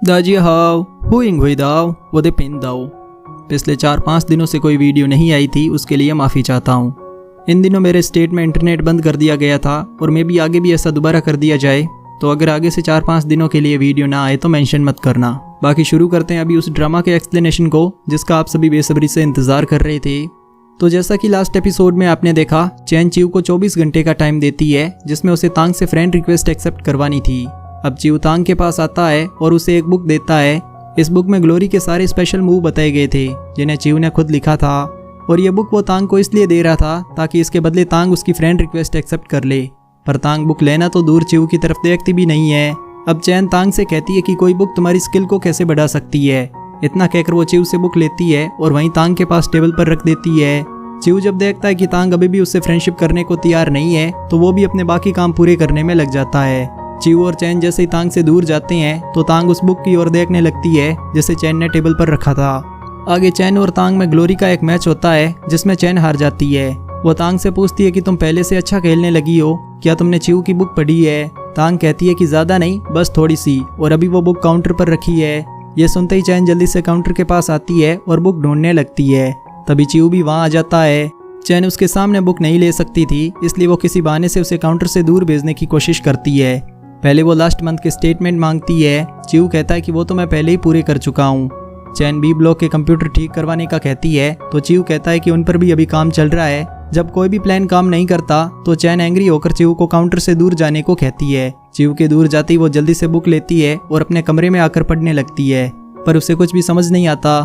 दाजी how हुइंग हुई दाओ वो दे पिन दाओ। पिछले 4-5 दिनों से कोई वीडियो नहीं आई थी, उसके लिए माफ़ी चाहता हूँ। इन दिनों मेरे स्टेट में इंटरनेट बंद कर दिया गया था और मे भी आगे भी ऐसा दोबारा कर दिया जाए, तो अगर आगे से 4-5 दिनों के लिए वीडियो ना आए तो मेंशन मत करना। बाकी शुरू करते हैं अभी उस ड्रामा के एक्सप्लेनेशन को जिसका आप सभी बेसब्री से इंतज़ार कर रहे थे। तो जैसा कि लास्ट एपिसोड में आपने देखा, चैन चिव को 24 घंटे का टाइम देती है जिसमें उसे तांग से फ्रेंड रिक्वेस्ट एक्सेप्ट करवानी थी। अब चिव तांग के पास आता है और उसे एक बुक देता है। इस बुक में ग्लोरी के सारे स्पेशल मूव बताए गए थे जिन्हें चिव ने खुद लिखा था, और ये बुक वो तांग को इसलिए दे रहा था ताकि इसके बदले तांग उसकी फ्रेंड रिक्वेस्ट एक्सेप्ट कर ले। पर तांग बुक लेना तो दूर चिव की तरफ देखती भी नहीं है। अब चैन तांग से कहती है कि कोई बुक तुम्हारी स्किल को कैसे बढ़ा सकती है। इतना कहकर वो चिव से बुक लेती है और वहीं तांग के पास टेबल पर रख देती है। चिव जब देखता है कि तांग अभी भी उससे फ्रेंडशिप करने को तैयार नहीं है तो वो भी अपने बाकी काम पूरे करने में लग जाता है। चिव और चैन जैसे ही तांग से दूर जाते हैं तो तांग उस बुक की ओर देखने लगती है जिसे चैन ने टेबल पर रखा था। आगे चैन और तांग में ग्लोरी का एक मैच होता है जिसमें चैन हार जाती है। वो तांग से पूछती है कि तुम पहले से अच्छा खेलने लगी हो, क्या तुमने चिव की बुक पढ़ी है। तांग कहती है कि ज़्यादा नहीं, बस थोड़ी सी, और अभी वो बुक काउंटर पर रखी है। ये सुनते ही चैन जल्दी से काउंटर के पास आती है और बुक ढूंढने लगती है। तभी चिव भी वहाँ आ जाता है। चैन उसके सामने बुक नहीं ले सकती थी, इसलिए वो किसी बहाने से उसे काउंटर से दूर भेजने की कोशिश करती है। पहले वो लास्ट मंथ के स्टेटमेंट मांगती है। चिव कहता है कि वो तो मैं पहले ही पूरे कर चुका हूँ। चैन बी ब्लॉक के कंप्यूटर ठीक करवाने का कहती है तो चिव कहता है कि उन पर भी अभी काम चल रहा है। जब कोई भी प्लान काम नहीं करता तो चैन एंग्री होकर चिव को काउंटर से दूर जाने को कहती है। चिव के दूर जाते ही वो जल्दी से बुक लेती है और अपने कमरे में आकर पढ़ने लगती है, पर उसे कुछ भी समझ नहीं आता।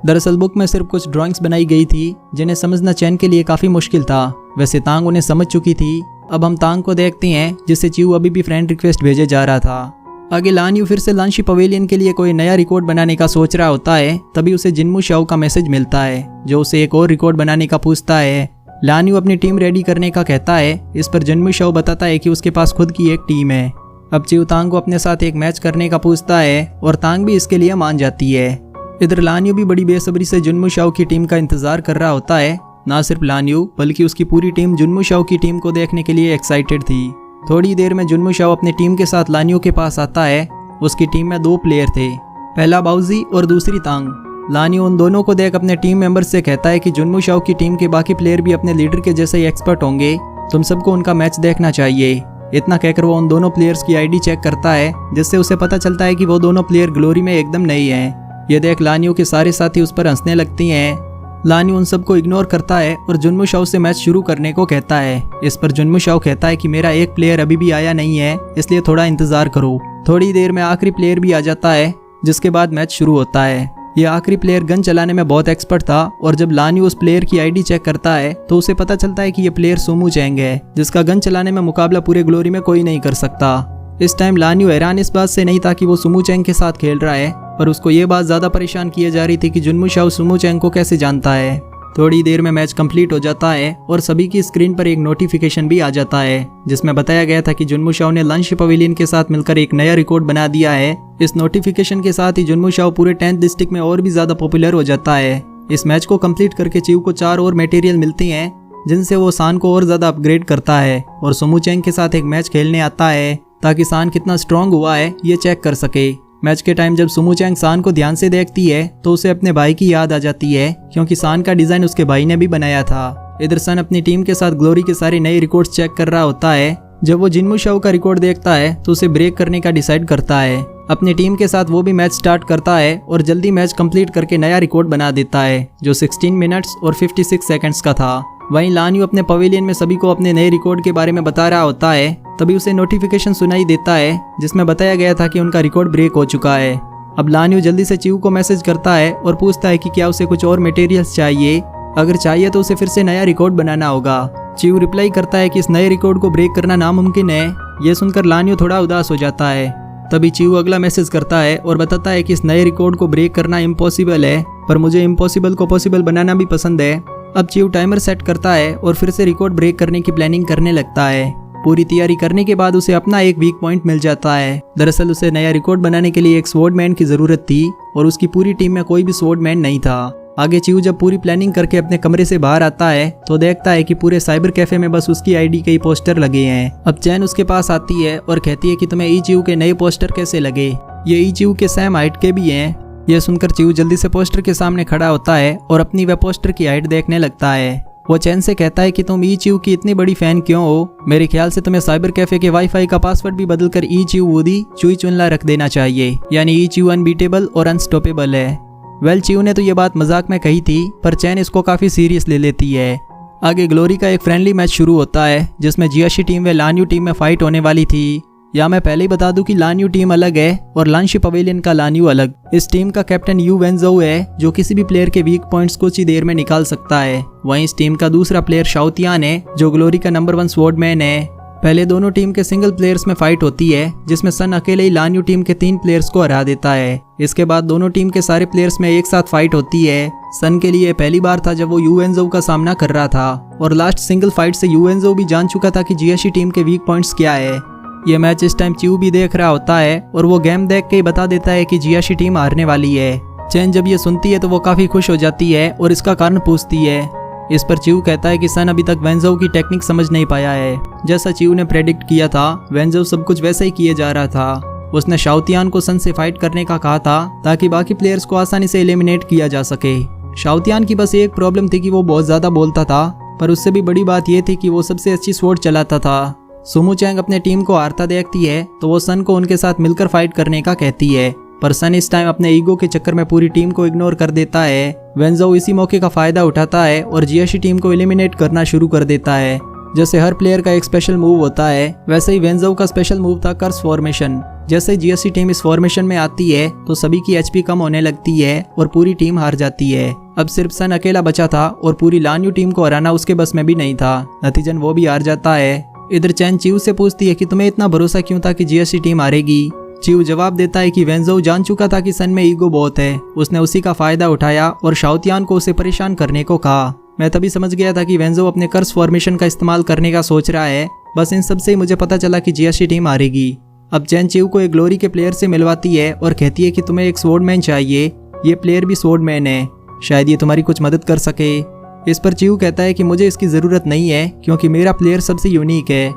दरअसल बुक में सिर्फ कुछ ड्राइंग्स बनाई गई थी जिन्हें समझना चैन के लिए काफ़ी मुश्किल था। वैसे तांग उन्हें समझ चुकी थी। अब हम तांग को देखते हैं जिससे चिव अभी भी फ्रेंड रिक्वेस्ट भेजे जा रहा था। आगे लान यू फिर से लानशी पवेलियन के लिए कोई नया रिकॉर्ड बनाने का सोच रहा होता है। तभी उसे जिनमू शाओ का मैसेज मिलता है जो उसे एक और रिकॉर्ड बनाने का पूछता है। लान यू अपनी टीम रेडी करने का कहता है। इस पर जिनमू शाओ बताता है कि उसके पास खुद की एक टीम है। अब चिव तांग को अपने साथ एक मैच करने का पूछता है और तांग भी इसके लिए मान जाती है। इधर लान यू भी बड़ी बेसब्री से जिनमू शाओ की टीम का इंतजार कर रहा होता है। ना सिर्फ लान यू बल्कि उसकी पूरी टीम जिनमू शाओ की टीम को देखने के लिए एक्साइटेड थी। थोड़ी देर में जिनमू शाओ अपनी टीम के साथ लान यू के पास आता है। उसकी टीम में 2 प्लेयर थे, पहला बाउजी और दूसरी तांग। लान यू उन दोनों को देख अपने टीम मेंबर्स से कहता है कि जिनमू शाओ की टीम के बाकी प्लेयर भी अपने लीडर के जैसे ही एक्सपर्ट होंगे, तुम सबको उनका मैच देखना चाहिए। इतना कहकर वो उन दोनों प्लेयर्स की आईडी चेक करता है जिससे उसे पता चलता है कि वो दोनों प्लेयर ग्लोरी में एकदम नए हैं। ये देख लान यू के सारे साथी उस पर हंसने लगती हैं। लान यू उन सबको इग्नोर करता है और जिनमू शाओ से मैच शुरू करने को कहता है। इस पर जिनमू शाओ कहता है कि मेरा एक प्लेयर अभी भी आया नहीं है, इसलिए थोड़ा इंतजार करो। थोड़ी देर में आखिरी प्लेयर भी आ जाता है जिसके बाद मैच शुरू होता है। यह आखिरी प्लेयर गन चलाने में बहुत एक्सपर्ट था और जब लान यू उस प्लेयर की आईडी चेक करता है तो उसे पता चलता है कि यह प्लेयर सुमू चैंग है जिसका गन चलाने में मुकाबला पूरे ग्लोरी में कोई नहीं कर सकता। इस टाइम लान यू हैरान इस बात से नहीं था कि वो सुमू चैंग के साथ खेल रहा है, पर उसको ये बात ज़्यादा परेशान किए जा रही थी कि जिनमू शाओ सुमू चैंग को कैसे जानता है। थोड़ी देर में मैच कंप्लीट हो जाता है और सभी की स्क्रीन पर एक नोटिफिकेशन भी आ जाता है जिसमें बताया गया था कि जिनमू शाओ ने लानशी पवेलियन के साथ मिलकर एक नया रिकॉर्ड बना दिया है। इस नोटिफिकेशन के साथ ही जिनमू शाओ पूरे 10th डिस्ट्रिक्ट में और भी ज़्यादा पॉपुलर हो जाता है। इस मैच को कंप्लीट करके चिव को 4 और मटेरियल मिलते हैं जिनसे वो सान को और ज़्यादा अपग्रेड करता है और सुमू चैंग के साथ एक मैच खेलने आता है ताकि सान कितना स्ट्रांग हुआ है ये चेक कर सके। मैच के टाइम जब सुमू चैंग सान को ध्यान से देखती है तो उसे अपने भाई की याद आ जाती है क्योंकि सान का डिजाइन उसके भाई ने भी बनाया था। इधर सन अपनी टीम के साथ ग्लोरी के सारे नए रिकॉर्ड्स चेक कर रहा होता है। जब वो जिनमू शाओ का रिकॉर्ड देखता है तो उसे ब्रेक करने का डिसाइड करता है। अपनी टीम के साथ वो भी मैच स्टार्ट करता है और जल्दी मैच कंप्लीट करके नया रिकॉर्ड बना देता है जो 16 मिनट्स और 56 सेकंड्स का था। वहीं लान यू अपने पवेलियन में सभी को अपने नए रिकॉर्ड के बारे में बता रहा होता है। तभी उसे नोटिफिकेशन सुनाई देता है जिसमें बताया गया था कि उनका रिकॉर्ड ब्रेक हो चुका है। अब लान यू जल्दी से चिव को मैसेज करता है और पूछता है कि क्या उसे कुछ और मटेरियल्स चाहिए। अगर चाहिए तो उसे फिर से नया रिकॉर्ड बनाना होगा। चिव रिप्लाई करता है कि इस नए रिकॉर्ड को ब्रेक करना नामुमकिन है। यह सुनकर लान यू थोड़ा उदास हो जाता है। तभी चिव अगला मैसेज करता है और बताता है कि इस नए रिकॉर्ड को ब्रेक करना इम्पॉसिबल है, पर मुझे इम्पॉसिबल को पॉसिबल बनाना भी पसंद है। अब चिव टाइमर सेट करता है और फिर से रिकॉर्ड ब्रेक करने की प्लानिंग करने लगता है। पूरी तैयारी करने के बाद उसे अपना एक वीक पॉइंट मिल जाता है। दरअसल उसे नया रिकॉर्ड बनाने के लिए एक स्वॉर्डमैन की जरूरत थी और उसकी पूरी टीम में कोई भी स्वॉर्डमैन नहीं था। आगे चिव जब पूरी प्लानिंग करके अपने कमरे से बाहर आता है तो देखता है कि पूरे साइबर कैफे में बस उसकी आईडी के ही पोस्टर लगे हैं। अब चैन उसके पास आती है और कहती है कि तुम्हें ई चिव के नए पोस्टर कैसे लगे। ये ईचीऊ के सेम हाइट के भी हैं। यह सुनकर चीऊ जल्दी से पोस्टर के सामने खड़ा होता है और अपनी व पोस्टर की हाइट देखने लगता है। वो चैन से कहता है कि तुम ईचीऊ की इतनी बड़ी फैन क्यों हो? मेरे ख्याल से तुम्हें साइबर कैफे के वाईफाई का पासवर्ड भी बदलकर ईचीऊ वूदी चुई चुनला रख देना चाहिए, यानी ईचीऊ अनबीटेबल और अनस्टॉपेबल है। वेल, चीऊ ने तो ये बात मजाक में कही थी, पर चैन इसको काफी सीरियस ले लेती है। आगे ग्लोरी का एक फ्रेंडली मैच शुरू होता है जिसमें जियाशी टीम व लान्यू टीम में फाइट होने वाली थी। या मैं पहले ही बता दूं कि लान्यू टीम अलग है और लानशी पवेलियन का लान्यू अलग। इस टीम का कैप्टन यू वेंजोउ है जो किसी भी प्लेयर के वीक पॉइंट्स कुछ ही देर में निकाल सकता है। वहीं इस टीम का दूसरा प्लेयर शाओतियान है जो ग्लोरी का नंबर 1 स्वॉर्डमैन है। पहले दोनों टीम के सिंगल प्लेयर्स में फाइट होती है जिसमें सन अकेले ही लान्यू टीम के 3 प्लेयर्स को हरा देता है। इसके बाद दोनों टीम के सारे प्लेयर्स में एक साथ फाइट होती है। सन के लिए पहली बार था जब वो यू वेंजोउ का सामना कर रहा था और लास्ट सिंगल फाइट से यू वेंजोउ भी जान चुका था कि जियाशी टीम के वीक पॉइंट्स क्या है। ये मैच इस टाइम चीऊ भी देख रहा होता है और वो गेम देख के ही बता देता है कि जियाशी टीम हारने वाली है। चैन जब ये सुनती है तो वो काफी खुश हो जाती है और इसका कारण पूछती है। इस पर चीऊ कहता है कि सन अभी तक वेंजोउ की टेक्निक समझ नहीं पाया है। जैसा चीऊ ने प्रेडिक्ट किया था, वेंजोउ सब कुछ वैसे ही किए जा रहा था। उसने शाओतियान को सन से फाइट करने का कहा था ताकि बाकी प्लेयर्स को आसानी से एलिमिनेट किया जा सके। शाओतियान की बस एक प्रॉब्लम थी कि वो बहुत ज्यादा बोलता था, पर उससे भी बड़ी बात यह थी कि वो सबसे अच्छी स्वॉर्ड चलाता था। सुमो चैंग अपने टीम को हारता देखती है तो वो सन को उनके साथ मिलकर फाइट करने का कहती है, पर सन इस टाइम अपने ईगो के चक्कर में पूरी टीम को इग्नोर कर देता है। वेंजोउ इसी मौके का फायदा उठाता है और जियाशी टीम को एलिमिनेट करना शुरू कर देता है। जैसे हर प्लेयर का एक स्पेशल मूव होता है, वैसे ही वेंजोउ का स्पेशल मूव था कर्स फॉर्मेशन। जैसे ही जियाशी टीम इस फॉर्मेशन में आती है तो सभी की एचपी कम होने लगती है और पूरी टीम हार जाती है। अब सिर्फ सन अकेला बचा था और पूरी लान्यू टीम को हराना उसके बस में भी नहीं था। नतीजन वो भी हार जाता है। इधर चैन चीऊ से पूछती है कि तुम्हें इतना भरोसा क्यों था कि जियाशी टीम हारेगी। चीऊ जवाब देता है कि वेंजोउ जान चुका था कि सन में ईगो बहुत है। उसने उसी का फायदा उठाया और शाओतियान को उसे परेशान करने को कहा। मैं तभी समझ गया था कि वेंजोउ अपने कर्स फॉर्मेशन का इस्तेमाल करने का सोच रहा है। बस इन सब से ही मुझे पता चला कि जियाशी टीम हारेगी। अब चैन चीऊ को एक ग्लोरी के प्लेयर से मिलवाती है और कहती है कि तुम्हें एक स्वॉर्डमैन चाहिए। ये प्लेयर भी स्वॉर्डमैन है, शायद ये तुम्हारी कुछ मदद कर सके। इस पर चीऊ कहता है कि मुझे इसकी ज़रूरत नहीं है क्योंकि मेरा प्लेयर सबसे यूनिक है।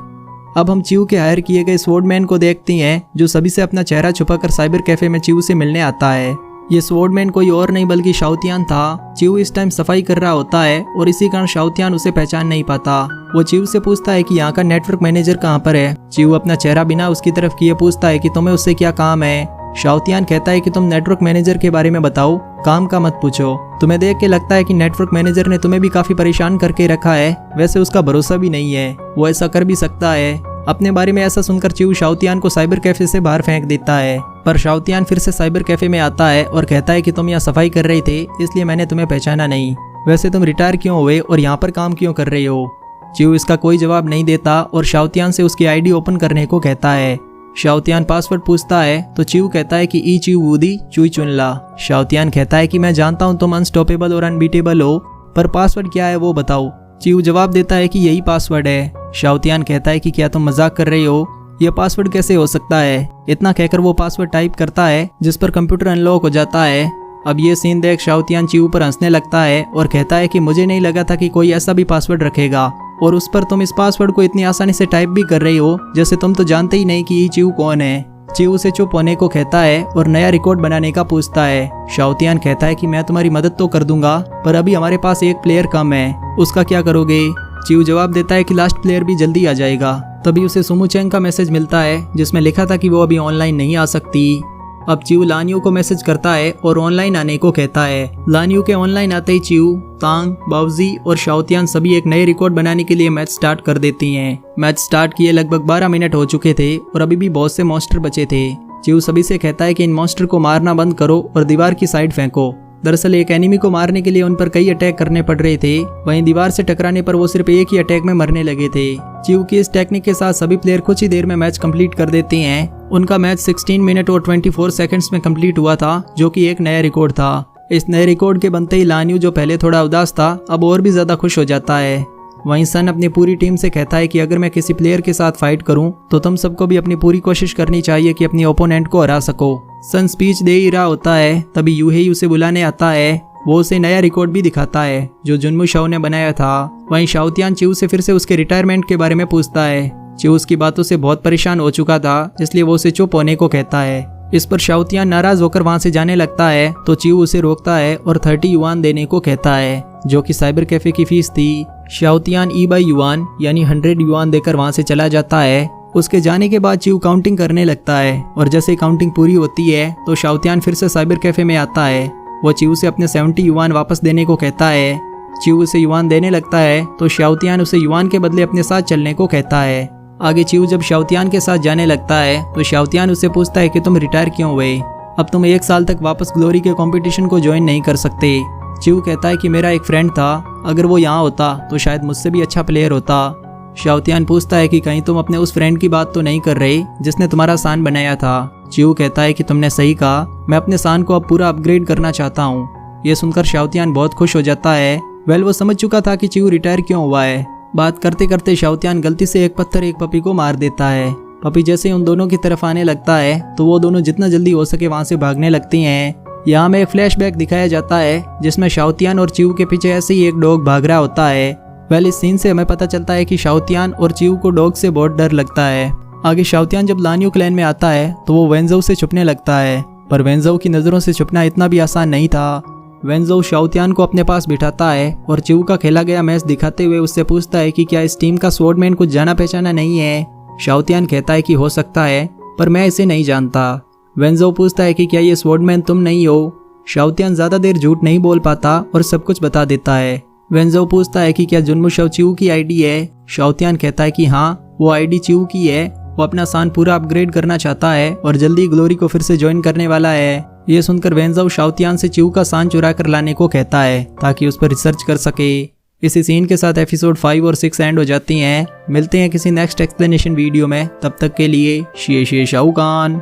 अब हम चीऊ के हायर किए गए स्वॉर्डमैन को देखते हैं जो सभी से अपना चेहरा छुपाकर साइबर कैफे में चीऊ से मिलने आता है। ये स्वॉर्डमैन कोई और नहीं बल्कि शाओतियान था। चीऊ इस टाइम सफाई कर रहा होता है और इसी कारण शाओतियान उसे पहचान नहीं पाता। वो चीऊ से पूछता है कि यहाँ का नेटवर्क मैनेजर कहाँ पर है। चीऊ अपना चेहरा बिना उसकी तरफ किए पूछता है कि तुम्हें उससे क्या काम है। शाओतियान कहता है कि तुम नेटवर्क मैनेजर के बारे में बताओ, काम का मत पूछो। तुम्हें देख के लगता है कि नेटवर्क मैनेजर ने तुम्हें भी काफी परेशान करके रखा है। वैसे उसका भरोसा भी नहीं है, वो ऐसा कर भी सकता है। अपने बारे में ऐसा सुनकर चीऊ शाओतियान को साइबर कैफे से बाहर फेंक देता है, पर शाओतियान फिर से साइबर कैफे में आता है और कहता है कि तुम यहाँ सफाई कर रहे थे इसलिए मैंने तुम्हें पहचाना नहीं। वैसे तुम रिटायर क्यों हुए और यहाँ पर काम क्यों कर रहे हो? चीऊ इसका कोई जवाब नहीं देता और शाओतियान से उसकी आईडी ओपन करने को कहता है। शाओतियान पासवर्ड पूछता है तो चीऊ कहता है कि ईचीऊ वूदी चुई चुनला। शाओतियान कहता है कि मैं जानता हूँ तुम अनस्टॉपेबल और अनबीटेबल हो, पर पासवर्ड क्या है वो बताओ। चीऊ जवाब देता है कि यही पासवर्ड है। शाओतियान कहता है कि क्या तुम मजाक कर रहे हो, यह पासवर्ड कैसे हो सकता है? इतना कहकर वो पासवर्ड टाइप करता है जिस पर कंप्यूटर अनलॉक हो जाता है। अब ये सीन देख शाओतियान चीऊ पर हंसने लगता है और कहता है कि मुझे नहीं लगा था कि कोई ऐसा भी पासवर्ड रखेगा, और उस पर तुम इस पासवर्ड को इतनी आसानी से टाइप भी कर रही हो जैसे तुम तो जानते ही नहीं कि ये चीऊ कौन है। चीऊ से चुप होने को कहता है और नया रिकॉर्ड बनाने का पूछता है। शाओतियान कहता है कि मैं तुम्हारी मदद तो कर दूंगा, पर अभी हमारे पास एक प्लेयर कम है, उसका क्या करोगे? चीऊ जवाब देता है कि लास्ट प्लेयर भी जल्दी आ जाएगा। तभी उसे सुमो चैंग का मैसेज मिलता है जिसमें लिखा था कि वो अभी ऑनलाइन नहीं आ सकती। अब चीऊ लान्यू को मैसेज करता है और ऑनलाइन आने को कहता है। लान्यू के ऑनलाइन आते ही चीऊ, तांग, बाउजी और शाओतियान सभी एक नए रिकॉर्ड बनाने के लिए मैच स्टार्ट कर देती हैं। मैच स्टार्ट किए लगभग 12 मिनट हो चुके थे और अभी भी बहुत से मॉन्स्टर बचे थे। चीऊ सभी से कहता है कि इन मॉन्स्टर को मारना बंद करो और दीवार की साइड फेंको। दरअसल एक एनिमी को मारने के लिए उन पर कई अटैक करने पड़ रहे थे, वहीं दीवार से टकराने पर वो सिर्फ एक ही अटैक में मरने लगे थे। चीऊ की इस टेक्निक के साथ सभी प्लेयर कुछ ही देर में मैच कंप्लीट कर देते हैं। उनका मैच 16 मिनट और 24 सेकंड्स में कंप्लीट हुआ था, जो कि एक नया रिकॉर्ड था। इस नए रिकॉर्ड के बनते ही लान्यू, जो पहले थोड़ा उदास था, अब और भी ज्यादा खुश हो जाता है। वहीं सन अपनी पूरी टीम से कहता है कि अगर मैं किसी प्लेयर के साथ फाइट करूं तो तुम सबको भी अपनी पूरी कोशिश करनी चाहिए कि अपनी ओपोनेंट को हरा सको। सन स्पीच दे ही रहा होता है, तभी यूहेई उसे बुलाने आता है। वो उसे नया रिकॉर्ड भी दिखाता है जो जुनमू शाओ ने बनाया था। वहीं शाओतियान चीऊ से फिर से उसके रिटायरमेंट के बारे में पूछता है। चीऊ उसकी बातों से बहुत परेशान हो चुका था, इसलिए वो उसे चुप होने को कहता है। इस पर शाओतियान नाराज होकर वहां से जाने लगता है तो चिऊ उसे रोकता है और 30 युआन देने को कहता है, जो कि साइबर कैफे की फीस थी। शाओतियान ई/युआन यानी 100 युआन देकर वहां से चला जाता है। उसके जाने के बाद चिऊ काउंटिंग करने लगता है और जैसे काउंटिंग पूरी होती है तो शाओतियान फिर से साइबर कैफे में आता है। वो चिऊ से अपने 70 युआन वापस देने को कहता है। चिऊ उसे युआन देने लगता है तो शाओतियान उसे युआन के बदले अपने साथ चलने को कहता है। आगे चिऊ जब शाओतियान के साथ जाने लगता है तो शाओतियान उससे पूछता है कि तुम रिटायर क्यों हुए, अब तुम 1 साल तक वापस ग्लोरी के कंपटीशन को ज्वाइन नहीं कर सकते। चिऊ कहता है कि मेरा एक फ्रेंड था, अगर वो यहाँ होता तो शायद मुझसे भी अच्छा प्लेयर होता। शाओतियान पूछता है कि कहीं तुम अपने उस फ्रेंड की बात तो नहीं कर रहे जिसने तुम्हारा सान बनाया था। चिऊ कहता है कि तुमने सही कहा, मैं अपने सान को अब पूरा अपग्रेड करना चाहता हूँ। ये सुनकर शाओतियान बहुत खुश हो जाता है। वो समझ चुका था कि चिऊ रिटायर क्यों हुआ है। बात करते करते शाओतियान गलती से एक पत्थर एक पपी को मार देता है। पपी जैसे उन दोनों की तरफ आने लगता है तो वो दोनों जितना जल्दी हो सके वहां से भागने लगती हैं। यहाँ में फ्लैशबैक दिखाया जाता है जिसमें शाओतियान और चिऊ के पीछे ऐसे ही एक डॉग भाग रहा होता है। इस सीन से हमें पता चलता है कि शाओतियान और चिऊ को डॉग से बहुत डर लगता है। आगे शाओतियान जब लान्यू क्लैन में आता है तो वो वेंजो से छुपने लगता है, पर वेंजो की नज़रों से छुपना इतना भी आसान नहीं था। वेंजो शाओतियान को अपने पास बिठाता है और चिऊ का खेला गया मैच दिखाते हुए उससे पूछता है कि क्या इस टीम का स्वॉर्डमैन कुछ जाना पहचाना नहीं है। शाओतियान कहता है कि हो सकता है, पर मैं इसे नहीं जानता। वेंजो पूछता है कि क्या ये स्वॉर्डमैन तुम नहीं हो। शाओतियान ज़्यादा देर झूठ नहीं बोल पाता और सब कुछ बता देता है। वेंजो पूछता है कि क्या जुनमुशो चिऊ की आईडी है। शाओतियान कहता है कि हाँ, वो आईडी चिऊ की है। वो अपना सान पूरा अपग्रेड करना चाहता है और जल्दी ग्लोरी को फिर से ज्वाइन करने वाला है। ये सुनकर वेंजो शाओतियान से चिऊ का सान चुरा कर लाने को कहता है ताकि उस पर रिसर्च कर सके। इसी सीन के साथ एपिसोड 5 और 6 एंड हो जाती हैं। मिलते हैं किसी नेक्स्ट एक्सप्लेनेशन वीडियो में, तब तक के लिए शेर शाओकान।